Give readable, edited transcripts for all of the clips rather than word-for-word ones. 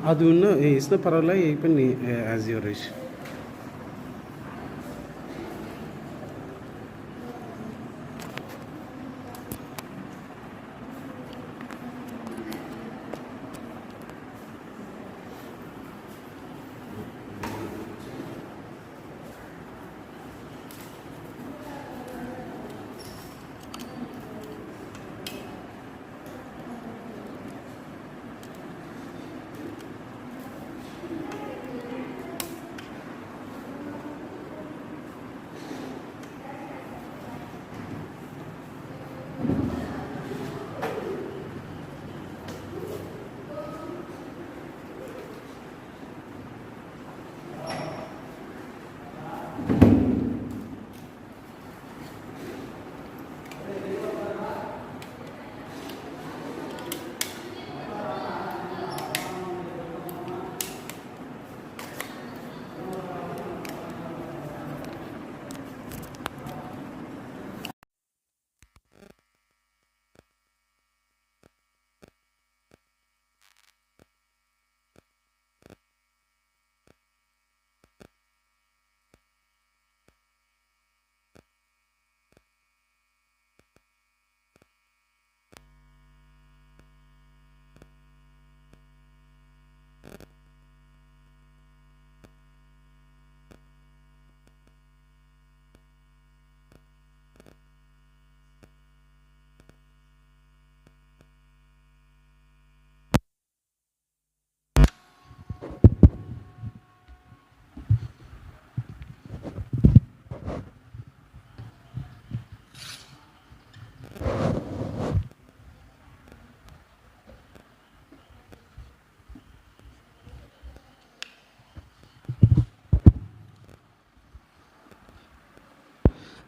అది ఉన్న వేసిన పర్వాలే అయిపోయింది యాజ్ యువర్ విష్.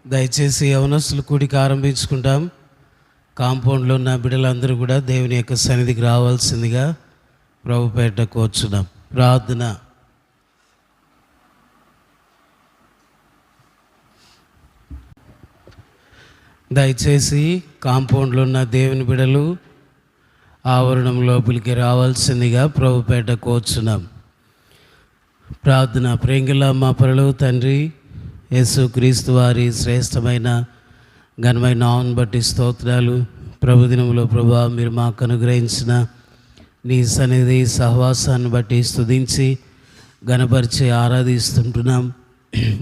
దయచేసి యవనస్తులు కూడికి ఆరంభించుకుంటాం. కాంపౌండ్లో ఉన్న బిడ్డలందరూ కూడా దేవుని యొక్క సన్నిధికి రావాల్సిందిగా ప్రభుపేట కోరుచున్నాం. ప్రార్థన. దయచేసి కాంపౌండ్లో ఉన్న దేవుని బిడ్డలు ఆవరణం లోపలికి రావాల్సిందిగా ప్రభుపేట కోరుచున్నాం. ప్రార్థన. ప్రేంగిల మా పరలోక తండ్రి, యేసుక్రీస్తు వారి శ్రేష్టమైన ఘనమైన నామమును బట్టి స్తోత్రాలు. ప్రభుదినంలో ప్రభా మీరు మాకు అనుగ్రహించిన నీ సన్నిధి సహవాసాన్ని బట్టి స్తుతించి ఘనపరిచి ఆరాధిస్తుంటున్నాం.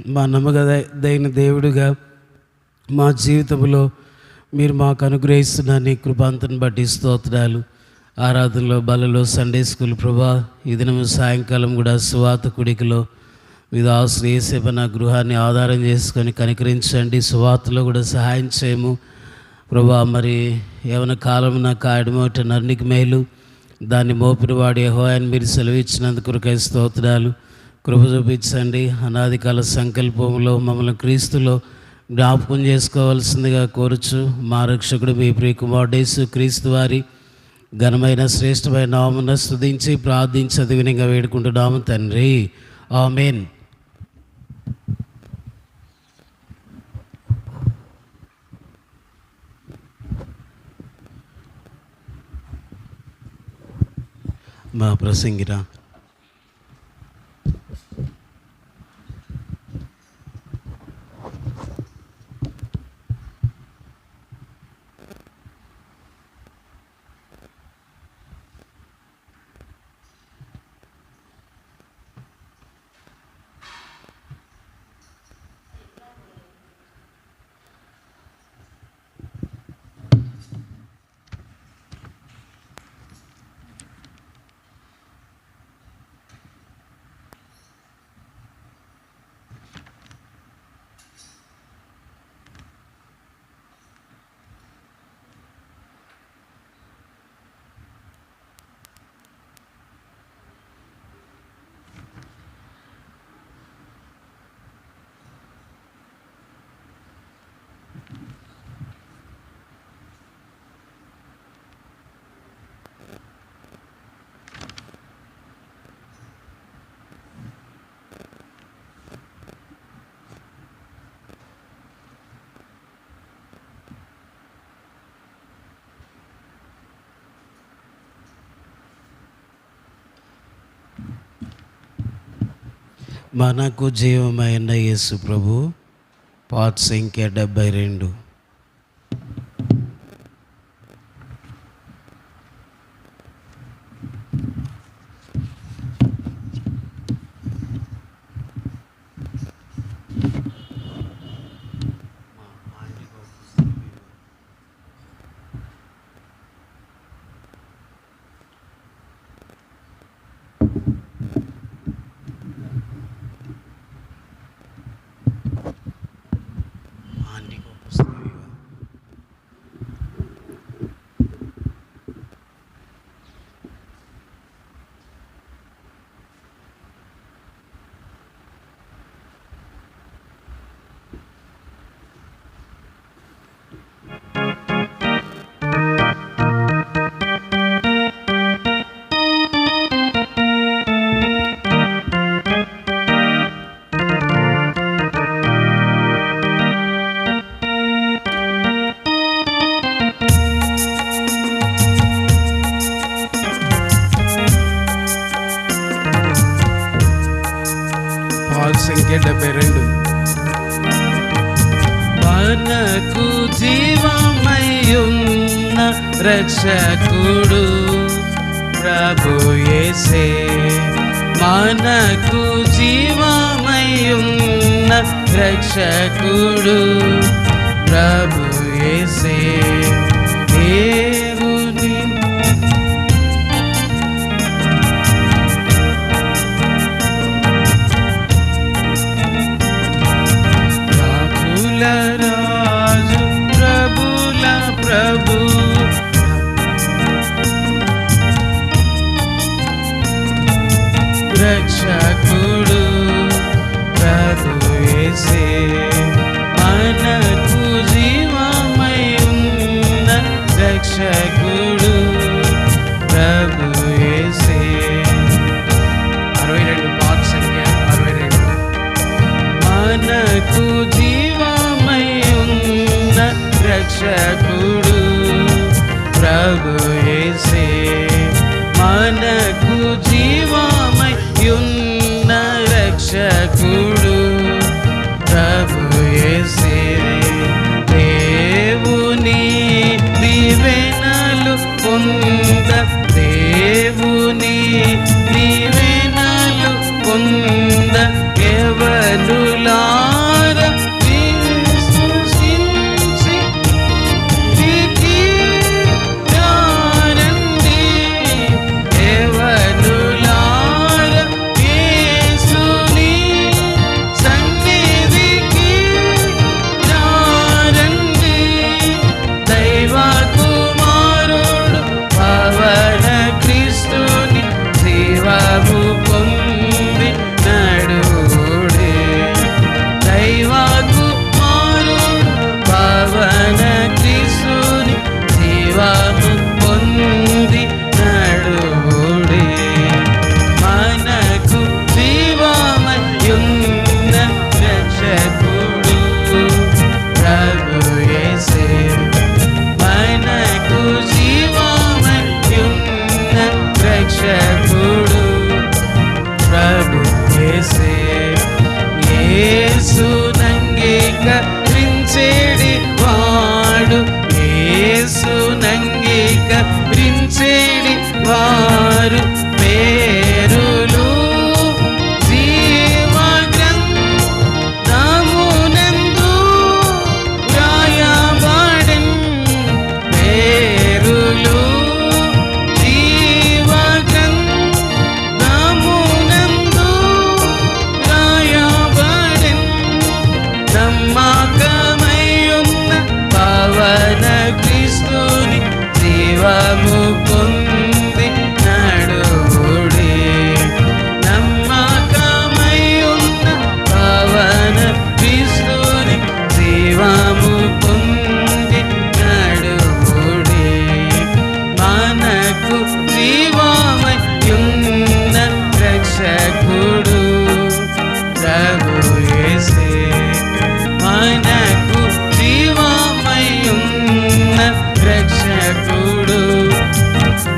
మా నమ్మకమైన దేవుడుగా మా జీవితంలో మీరు మాకు అనుగ్రహిస్తున్న నీ కృపాంతను బట్టి స్తోత్రాలు. ఆరాధనలో, బలలో, సండే స్కూల్ ప్రభా ఈ దినం సాయంకాలం కూడా సువాత కుడికలో మీద ఆశ్రయేసేప నా గృహాన్ని ఆధారం చేసుకొని కనికరించండి. సువార్తలో కూడా సహాయం చేయము ప్రభా. మరి ఏమైనా కాలం నా కాయడమోట నర్నికి మేలు దాన్ని మోపిన వాడు యెహోవాని మీరు సెలవిచ్చినందుకు స్తోత్రాలు. కృప చూపించండి. అనాది కాల సంకల్పంలో మమ్మల్ని క్రీస్తులో జ్ఞాపకం చేసుకోవాల్సిందిగా కోరుచు మా రక్షకుడు మీ ప్రియకుమారుడు యేసుక్రీస్తు వారి ఘనమైన శ్రేష్టమైన నామమున స్తుతించి ప్రార్థించి వినంగా వేడుకుంటున్నాము తండ్రి. ఆమేన్. మా ప్రసంగిరా. మనకు జీవమైన యేసు ప్రభు. పాట సంఖ్య 72. సంఖ్య 72. మనకు జీవమయ్యున్న రక్షకుడు ప్రభు యేసే. మనకు జీవమయ్యున్న రక్షకుడు ప్రభు యేసే. దేవుని రాజు ప్రభుల ప్రభు రక్షకుడు ప్రభు యేసే. మనకు జీవమై ఉన్న రక్షకుడు ప్రభు యేసే. 62 పాత సంఖ్య 62. మనకు జీవమై ఉన్న రక్షకుడు ప్రభు యేసే. మనకు జీవమై ఉన్న రక్షకుడు ప్రభు యేసే. దేవుని దీవెనలు పొంద, దేవుని దీవెనలు పొంద ఎవరులార యేసునంగీకరించేడి వాడు, యేసునంగీకరించేడి వారు పేరులు జీవగ్రంథమునందు వ్రాయబడెను. పేరులు జీవగ్రంథమునందు వ్రాయబడెను. నమ్మకమయ్యున్న పవన క్రీస్తుని జీవము పొంది నడువుడి. నమ్మకమయ్యున్న పవన క్రీస్తుని జీవము పొంది నడువుడి. మనకు జీవమయ్యున్న రక్షకుడు ప్రభు యేసే. మనకు జీవమయ్యున్న రక్షకుడు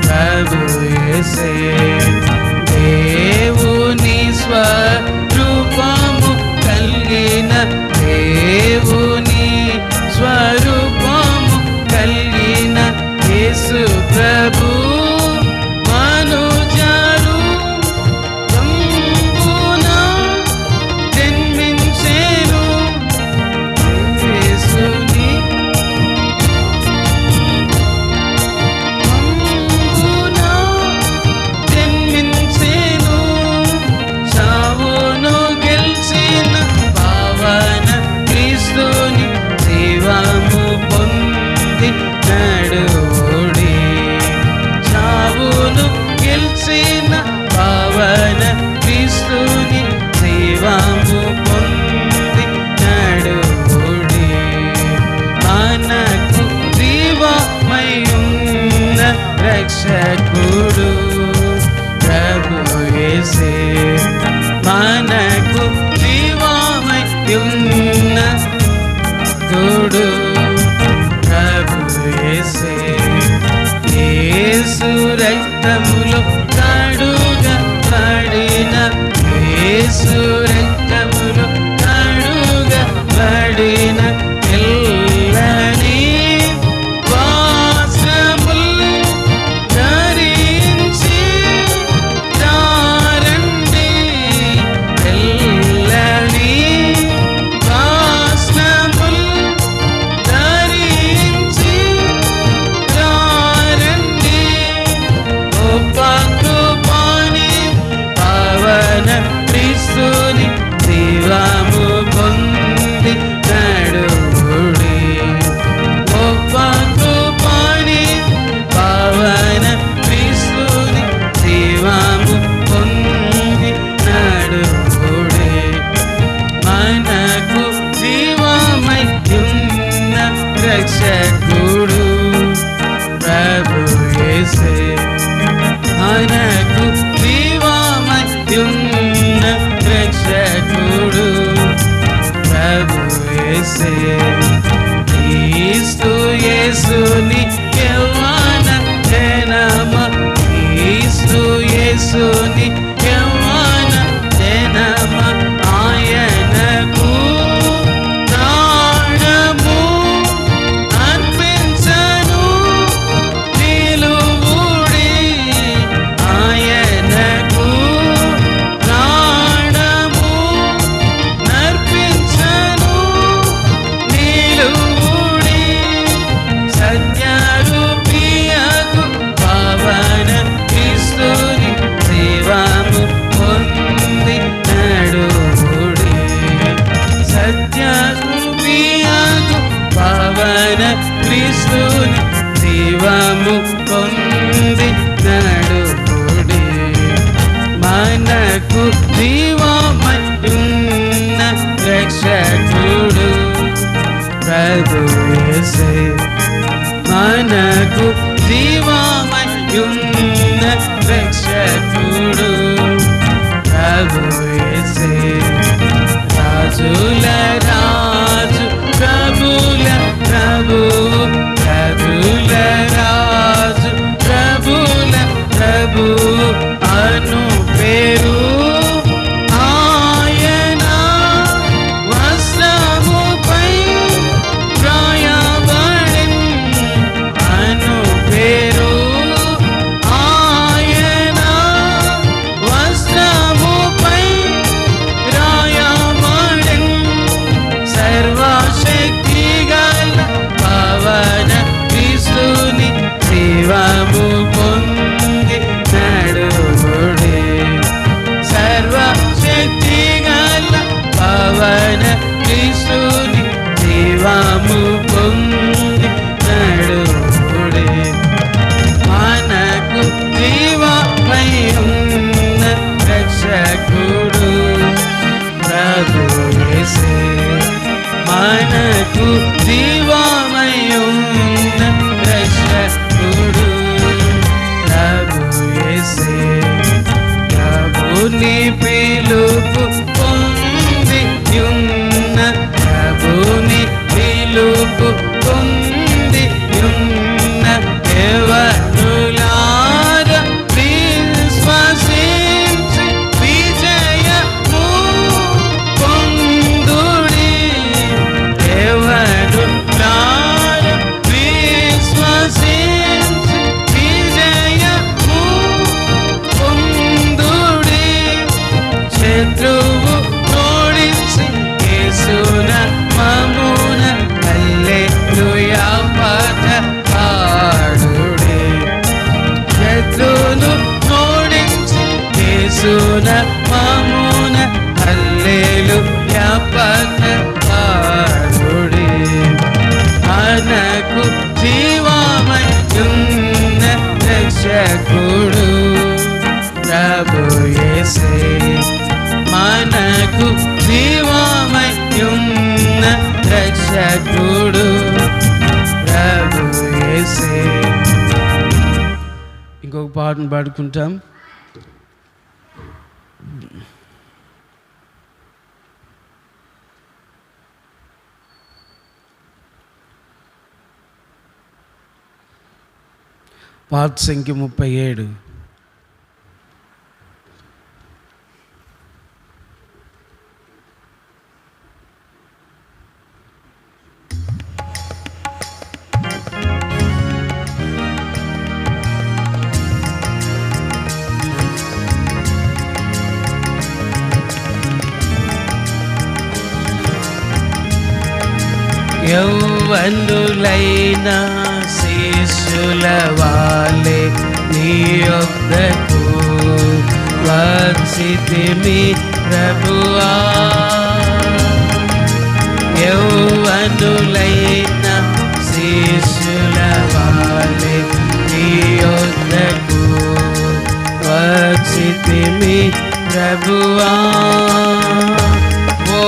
ప్రభు యేసే. దేవుని స్వరూప రక్షకుడు ప్రభు యేసే. యేసు రక్తములో కడుగబడిన, యేసు రక్తములో కడుగబడిన తెల్లని వస్త్రములు ధరించి రండి. తెల్లని వస్త్రములు ధరించి రండి. గొప్ప కృపని పవన క్రీస్తుని జీవము పొంది నడువుడి. గొప్ప కృపని పవన క్రీస్తుని జీవము పొంది నడువుడి. మనకు జీవమై ఉన్న రక్షకుడు ప్రభు యేసే. మనకు జీవమై ఉన్న రక్షకుడు ప్రభు యేసే. క్రీస్తు యేసుని యవ్వన జనమ, క్రీస్తు యేసుని యవ్వన జనమ, ఆయనకు ప్రాణము అర్పించను నిలువుడి. ఆయనకు ప్రాణము అర్పించను నిలువుడి. సత్యరూపియగు పవన క్రీస్తుని జీవము పొంది నడువుడి. సత్యరూపియగు పవన క్రీస్తుని జీవము పొంది నడువుడి. మనకు జీవమయున్న రక్షకుడు ప్రభు యేసే. మనకు జీవమయున్న రక్షకుడు ప్రభు యేసే. రాజుల రాజు ప్రభుల ప్రభువు, ప్రభుల రాజు ప్రభుల ప్రభువు అను పేరు ఆయన వస్త్రముపై వ్రాయబడెను. అను పేరు ఆయన వస్త్రముపై వ్రాయబడెను. సర్వశక్తి గల పవన క్రీస్తుని జీవము పొంది నడువుడి. సర్వశక్తి గల పవన క్రీస్తుని జీవము పొంది నడువుడి. మనకు జీవమై ఉన్న రక్షకుడు ప్రభు యేసే. మనకు జీవమై ఉన్న రక్షకుడు ప్రభు యేసే. ప్రభుని పిలుపు పొంది ఉన్న, ప్రభుని పిలుపు పొంది ఉన్న ఎవరులార విశ్వసించి విజయము పొందుడి. ఎవరులార విశ్వసించి విజయము పొందుడి. శత్రువు ఓడించి యేసున మమ్మున హల్లెలూయా పాట పాడుడి. శత్రువును ఓడించి యేసున మమ్మున హల్లెలూయా పాట పాడుడి. మనకు జీవమయున్న రక్షకుడు ప్రభు యేసే. మనకు జీవమయున్న రక్షకుడు ప్రభు యేసే. ఇంకొక పాటను పాడుకుంటాం. పాత సంఖ్య 37. యౌవనులైన శిష్యుల వాలే నీ యొద్దకు వచ్చితిమి ప్రభువా. యౌవనులైన శిష్యుల వాలే నీ యొద్దకు వచ్చితిమి ప్రభువా. ఓ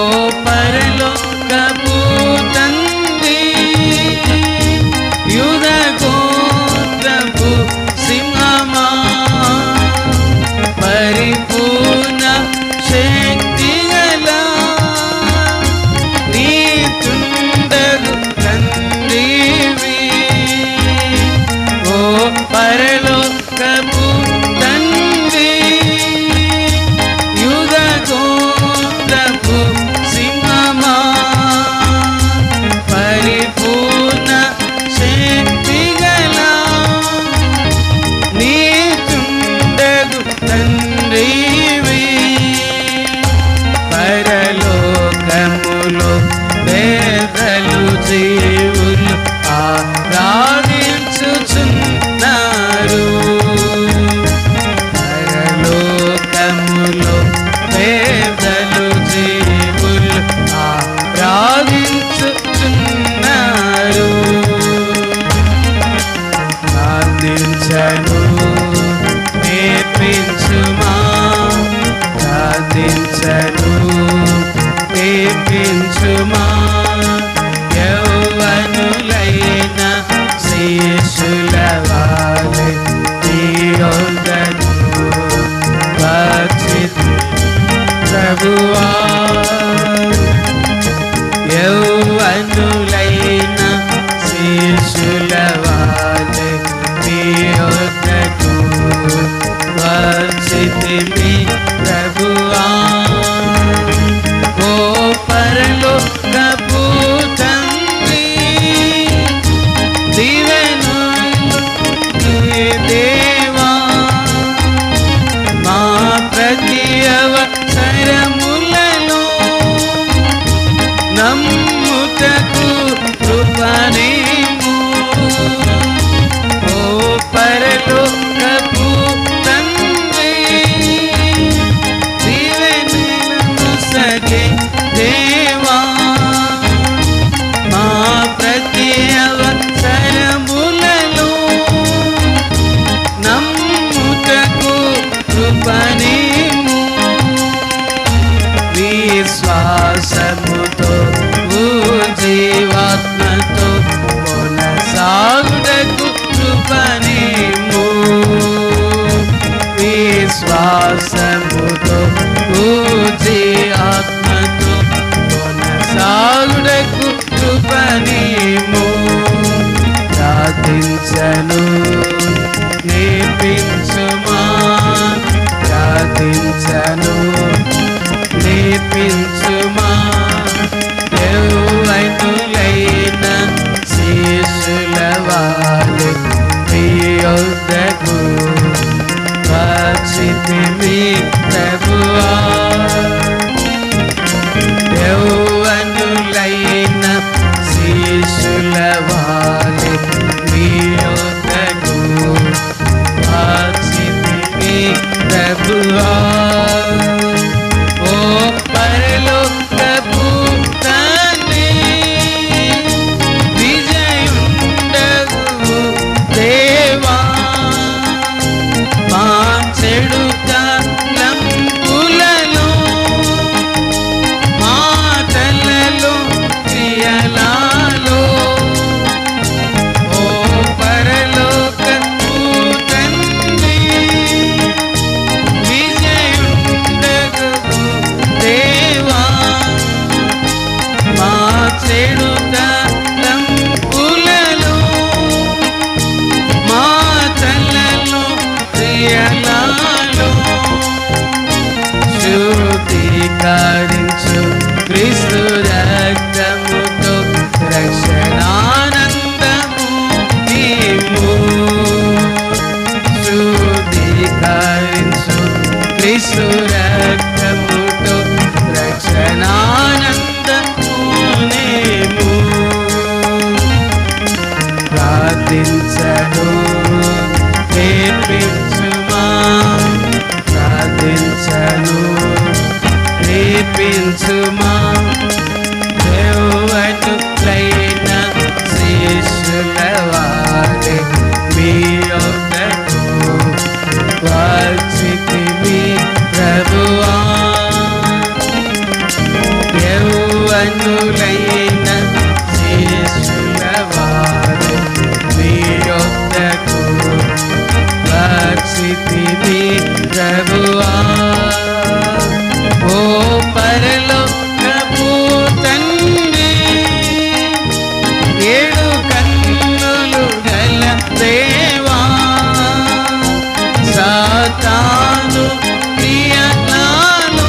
పరలోకపు తండ్రి, యూద గోత్రపు సింహమా, పరిపూర్ణ శక్తి గల నీతుండగు తండ్రివి. ఓ పరలోకపు తండ్రి, యూద గోత్రపు సింహమా, పరిపూర్ణ శక్తి గల నీతుండగు తండ్రివి. పరలోకములో పేదలు జీవులు ఆరాధించుచున్నారు. పరలోకములో పేదలు జీవులు ఆరాధించుచున్నారు. ప్రార్థించను నేర్పించుమా, ప్రార్థించను నేర్పించుమా. యౌవనులైన శిష్యుల వాలే నీ యొద్దకు వచ్చితిమి ప్రభువా. యౌవనులైన శిష్యుల వాలే నీ యొద్దకు వచ్చితిమి ప్రభువా. ఓ పరలోకపు తండ్రి, దీవెనలు నీ దేవా, మా ప్రతి అవసరములలో నమ్ముటకు కృపనేము. ఓ పరలోకపు తండ్రి, దీవెనలను సగే దేవా, మా ప్రతి అవసరములలో నమ్ముటకు కృపనేము. విశ్వాసముతో జీవాత్మతో కొనసాగుటకు కృపనేము. విశ్వాసముతో ఆత్మతో కొనసాగుటకు కృపనేము. ప్రార్థించను నేర్పించుమా, ప్రార్థించను నేర్పించుమా. యౌవనులైన శేషుల వారు మీ యొద్దకు వచ్చితిమి ప్రభువా. ఓ పరలోకపు తండ్రి, ఏడు కన్నులు గల దేవా, సాతాను క్రియలను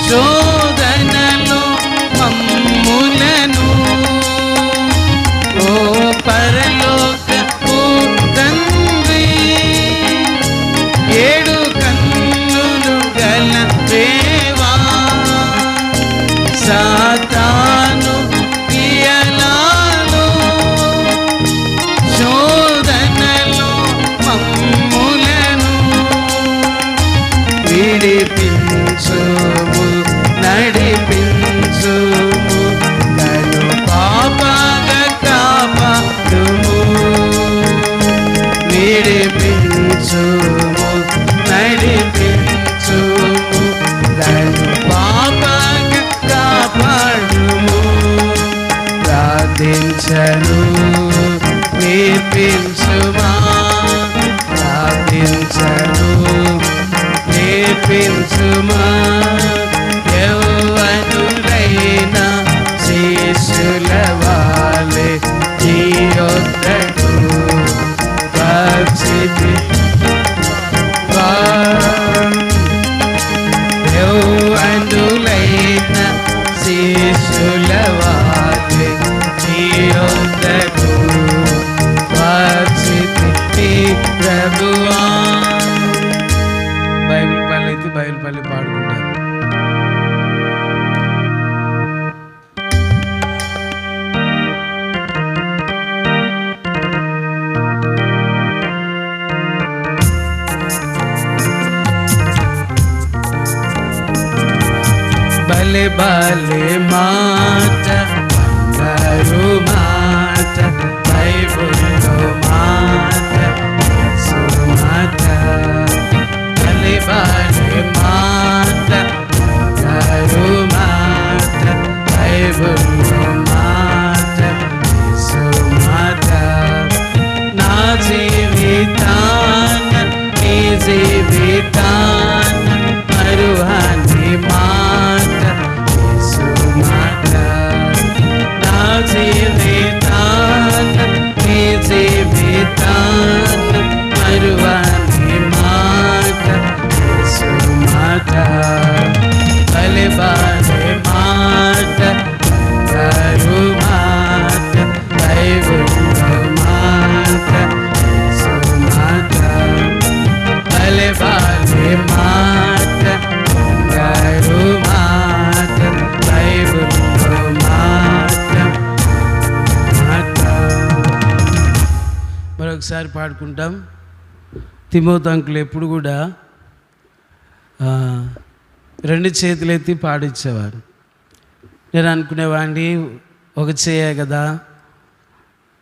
శోధనలో మమ్ములను, ఓ పరలోకపు తండ్రి, ఏడు కన్నులు గల దేవా, సాతాను క్రియలను శోధనలో మమ్ములను విడిపించుము, నడిపించుము, నన్ను పాపగా కాపాడుము. విడిపించుము, నడిపించుము, నన్ను పాపగా కాపాడుము. ప్రార్థించను నేర్పించుమా, ప్రార్థించను నేర్పించుమా. యౌవనులైన శేషుల వాలే నీ యొద్దకు వచ్చితిమి. యౌవనులైన శేషుల వాలే నీ యొద్దకు వచ్చితిమి ప్రభువా. బైబిల్ పల్లి అయితే బైబిల్ పల్లి పాడుకుంటారు. బలే బలే మాట, బంగారు మాట, బైబిల్లో మాట, యేసు మాట. బలే బలే మాట, బంగారు మాట, బైబిల్లో మాట, యేసు మాట. నా జీవితాన నీ జీవితాన మరువని మాట, యేసు మాట. నా జీవితాన నీ జీవితాన మరువని మాట, యేసు మాట. బలే బలే మాట, బంగారు మాట, బైబిల్లో మాట, యేసు మాట. బలే బలే మాట, బంగారు మాట, బైబిల్లో మాట, మాట. మరొకసారి పాడుకుంటాం. తిమోతి అంకులు ఎప్పుడు కూడా రెండు చేతులు ఎత్తి పాడిచ్చేవారు. నేను అనుకునేవాడిని ఒక చేయే కదా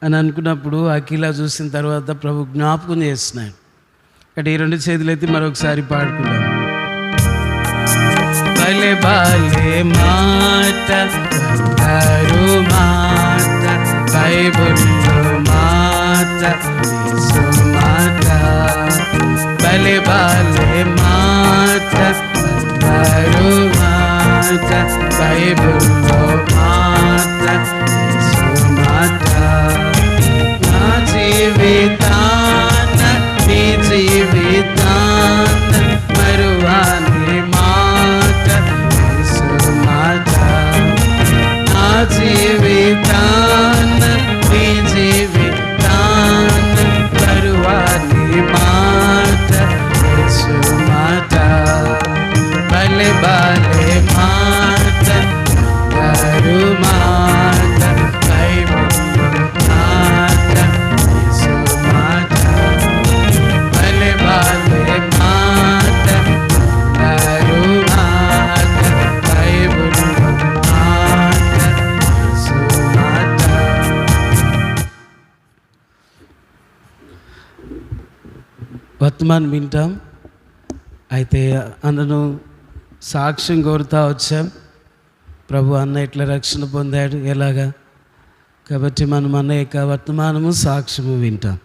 అని అనుకున్నప్పుడు అఖిల చూసిన తర్వాత ప్రభు జ్ఞాపకం చేస్తున్నాడు. అంటే ఈ రెండు చేతులు ఎత్తి మరొకసారి పాడుకుంటాం. బలే బలే మాట, బంగారు మాట, బైబిల్లో మాట, యేసు మాట. బలే బలే మాట, బంగారు మాట, బైబిల్లో మాట, యేసు మాట. నా జీవితాన నీ జీవితాన మరువని మాట, యేసు మాట. నా జీవితాన నీ జీవితాన మరువని మాట, యేసు మాట. బలే బలే మాట, బంగారు మాట, బైబిల్లో మాట, యేసు మాట. బలే బలే మాట, బంగారు మాట, బైబిల్లో మాట, యేసు మాట. వర్తమానం వింటాం. అయితే అందును సాక్ష్యం కోరుతా వచ్చాం. ప్రభు అన్న ఇట్లా రక్షణ పొందాడు ఎలాగా. కాబట్టి మనం అన్న యొక్క వర్తమానము సాక్ష్యము వింటాం.